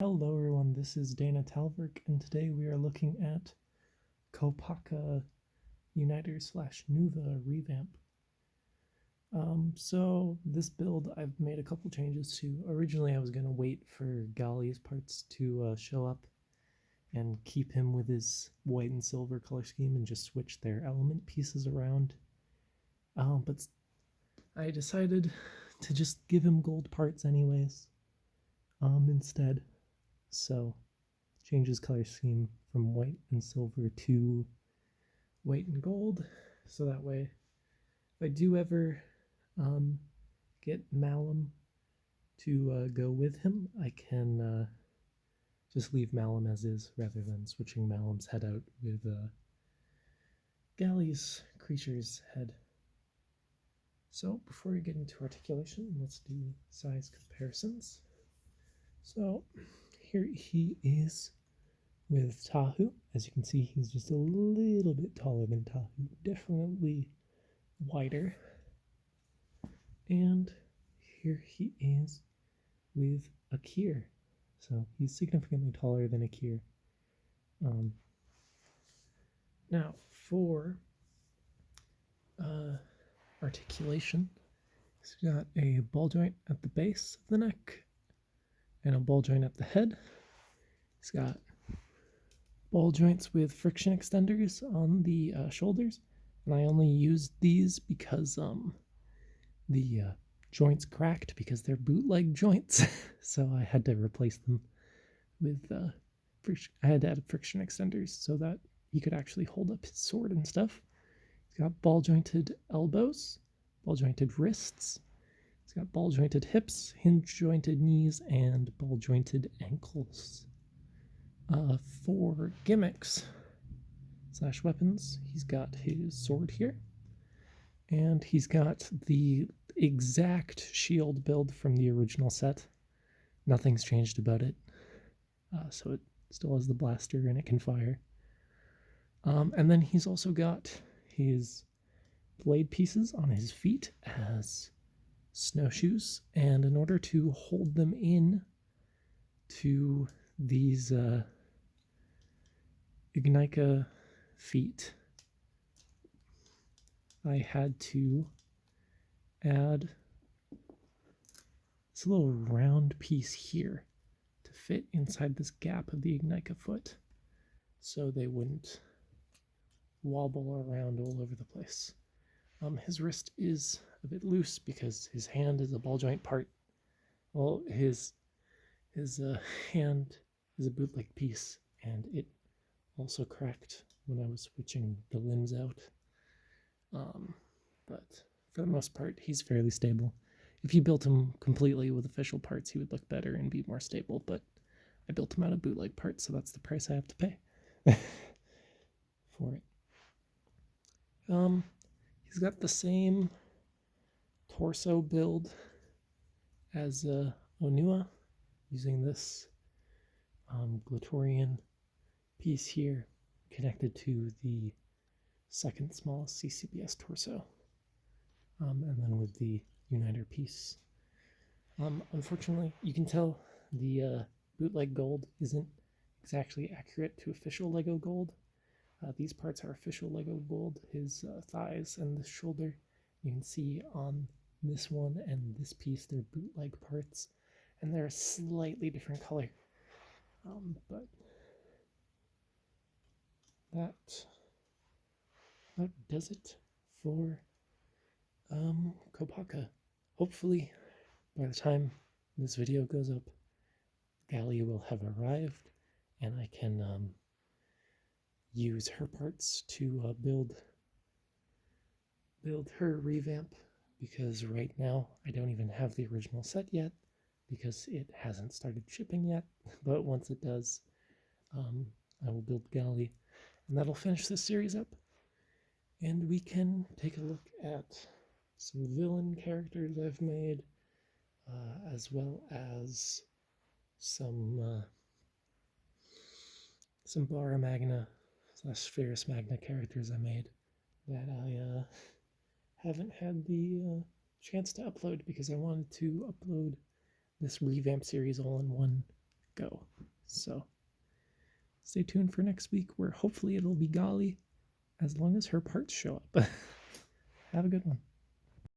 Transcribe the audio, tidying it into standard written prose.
Hello everyone, this is Dana Talberg, and today we are looking at Kopaka Nuva revamp. So this build I've made a couple changes to. Originally I was going to wait for Gali's parts to show up and keep him with his white and silver color scheme and just switch their element pieces around. But I decided to just give him gold parts anyways, instead. So change his color scheme from white and silver to white and gold, so that way if I do ever get Malum to go with him, I can just leave Malum as is rather than switching Malum's head out with Galley's creature's head. So before we get into articulation, let's do size comparisons. So here he is with Tahu. As you can see, he's just a little bit taller than Tahu, definitely wider. And here he is with Akir. So he's significantly taller than Akir. Now, for articulation, he's got a ball joint at the base of the neck and a ball joint at the head. He's got ball joints with friction extenders on the shoulders, and I only used these because the joints cracked because they're bootleg joints, so I had to replace them with friction. I had to add friction extenders so that he could actually hold up his sword and stuff. He's got ball jointed elbows, ball jointed wrists. He's got ball jointed hips, hinge jointed knees, and ball jointed ankles. For gimmicks / weapons, he's got his sword here, and he's got the exact shield build from the original set. Nothing's changed about it, so it still has the blaster and it can fire. And then he's also got his blade pieces on his feet as snowshoes, and in order to hold them in to these Ignika feet, I had to add this little round piece here to fit inside this gap of the Ignika foot so they wouldn't wobble around all over the place. His wrist is a bit loose because his hand is a ball joint part. Well, his hand is a bootleg piece, and it also cracked when I was switching the limbs out. But for the most part, he's fairly stable. If you built him completely with official parts, he would look better and be more stable, but I built him out of bootleg parts, so that's the price I have to pay for it. He's got the same torso build as Onua, using this Glatorian piece here connected to the second smallest CCBS torso, and then with the uniter piece. Unfortunately, you can tell the bootleg gold isn't exactly accurate to official LEGO gold. These parts are official LEGO gold. His thighs and the shoulder, you can see on this one and this piece, they're bootleg parts, and they're a slightly different color. But that does it for Kopaka. Hopefully, by the time this video goes up, Gali will have arrived, and I can use her parts to build her revamp, because right now I don't even have the original set yet because it hasn't started shipping yet. But once it does, I will build Gali, and that'll finish this series up, and we can take a look at some villain characters I've made, as well as some Bara Magna / Ferris Magna characters I made that I haven't had the chance to upload because I wanted to upload this revamp series all in one go. So stay tuned for next week, where hopefully it'll be Golly, as long as her parts show up. Have a good one.